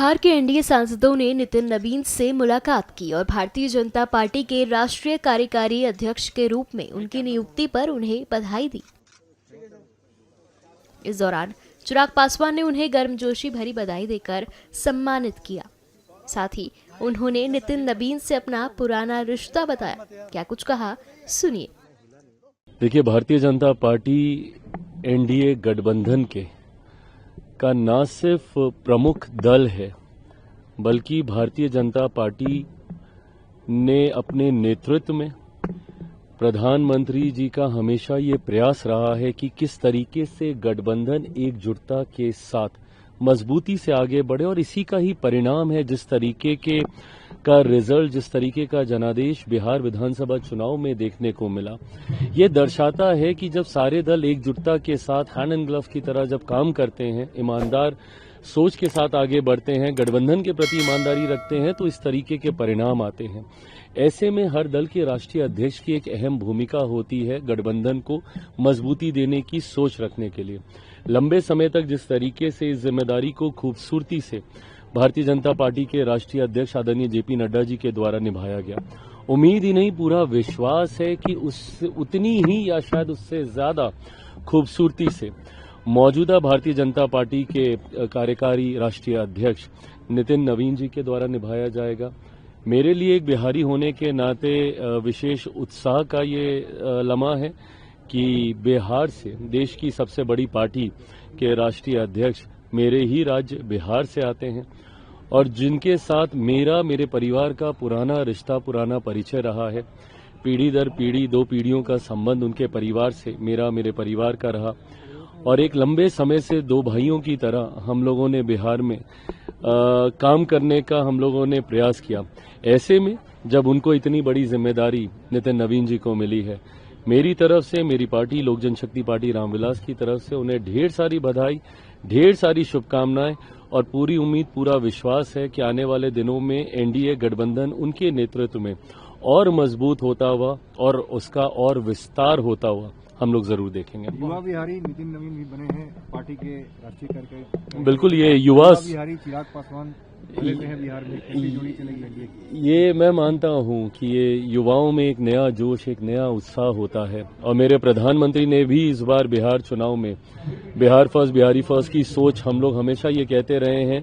बिहार के एनडीए सांसदों ने नितिन नवीन से मुलाकात की और भारतीय जनता पार्टी के राष्ट्रीय कार्यकारी अध्यक्ष के रूप में उनकी नियुक्ति पर उन्हें बधाई दी। इस दौरान चिराग पासवान ने उन्हें गर्मजोशी भरी बधाई देकर सम्मानित किया। साथ ही उन्होंने नितिन नवीन से अपना पुराना रिश्ता बताया। क्या कुछ कहा, सुनिए। देखिए, भारतीय जनता पार्टी एनडीए गठबंधन का न सिर्फ प्रमुख दल है, बल्कि भारतीय जनता पार्टी ने अपने नेतृत्व में प्रधानमंत्री जी का हमेशा ये प्रयास रहा है कि किस तरीके से गठबंधन एकजुटता के साथ मजबूती से आगे बढ़े, और इसी का ही परिणाम है जिस तरीके का रिजल्ट, जिस तरीके का जनादेश बिहार विधानसभा चुनाव में देखने को मिला। ये दर्शाता है कि जब सारे दल एकजुटता के साथ हैंड एंड ग्लव की तरह जब काम करते हैं, ईमानदार सोच के साथ आगे बढ़ते हैं, गठबंधन के प्रति ईमानदारी रखते हैं, तो इस तरीके के परिणाम आते हैं। ऐसे में हर दल के राष्ट्रीय अध्यक्ष की एक अहम भूमिका होती है गठबंधन को मजबूती देने की सोच रखने के लिए। लंबे समय तक जिस तरीके से इस जिम्मेदारी को खूबसूरती से भारतीय जनता पार्टी के राष्ट्रीय अध्यक्ष आदरणीय जेपी नड्डा जी के द्वारा निभाया गया, उम्मीद ही नहीं पूरा विश्वास है कि उतनी ही या शायद उससे ज्यादा खूबसूरती से मौजूदा भारतीय जनता पार्टी के कार्यकारी राष्ट्रीय अध्यक्ष नितिन नवीन जी के द्वारा निभाया जाएगा। मेरे लिए एक बिहारी होने के नाते विशेष उत्साह का ये लम्हा है कि बिहार से, देश की सबसे बड़ी पार्टी के राष्ट्रीय अध्यक्ष मेरे ही राज्य बिहार से आते हैं, और जिनके साथ मेरे परिवार का पुराना रिश्ता, पुराना परिचय रहा है। पीढ़ी दर पीढ़ी, 2 पीढ़ियों का संबंध उनके परिवार से मेरे परिवार का रहा, और एक लंबे समय से 2 भाइयों की तरह हम लोगों ने बिहार में काम करने का हम लोगों ने प्रयास किया। ऐसे में जब उनको इतनी बड़ी जिम्मेदारी नितिन नवीन जी को मिली है, मेरी तरफ से, मेरी पार्टी लोक जनशक्ति पार्टी रामविलास की तरफ से उन्हें ढेर सारी बधाई, ढेर सारी शुभकामनाएं, और पूरी उम्मीद, पूरा विश्वास है कि आने वाले दिनों में एनडीए गठबंधन उनके नेतृत्व में और मजबूत होता हुआ और उसका और विस्तार होता हुआ हम लोग जरूर देखेंगे। युवा बिहारी नितिन नवीन भी बने हैं पार्टी के राष्ट्रीय कार्यकारी। बिल्कुल, ये युवा बिहारी चिराग पासवान हैं बिहार में, कैसी जोड़ी चलेगी एनडीए की? ये मैं मानता हूं कि ये युवाओं में एक नया जोश, एक नया उत्साह होता है, और मेरे प्रधानमंत्री ने भी इस बार बिहार चुनाव में बिहार फर्स्ट, बिहारी फर्स्ट की सोच, हम लोग हमेशा ये कहते रहे हैं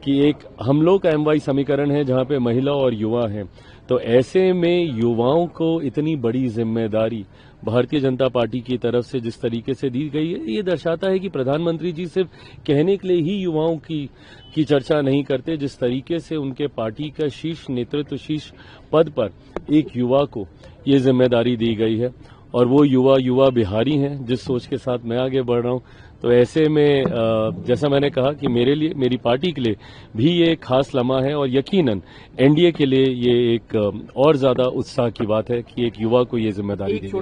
कि एक हम लोग का MY समीकरण है जहां पे महिला और युवा हैं। तो ऐसे में युवाओं को इतनी बड़ी जिम्मेदारी भारतीय जनता पार्टी की तरफ से जिस तरीके से दी गई है, ये दर्शाता है कि प्रधानमंत्री जी सिर्फ कहने के लिए ही युवाओं की चर्चा नहीं करते। जिस तरीके से उनके पार्टी का शीर्ष नेतृत्व, शीर्ष पद पर एक युवा को ये जिम्मेदारी दी गई है, और वो युवा बिहारी हैं जिस सोच के साथ मैं आगे बढ़ रहा हूं। तो ऐसे में जैसा मैंने कहा कि मेरे लिए, मेरी पार्टी के लिए भी ये एक खास लम्हा है, और यकीनन एनडीए के लिए ये एक और ज्यादा उत्साह की बात है कि एक युवा को ये जिम्मेदारी दी गई।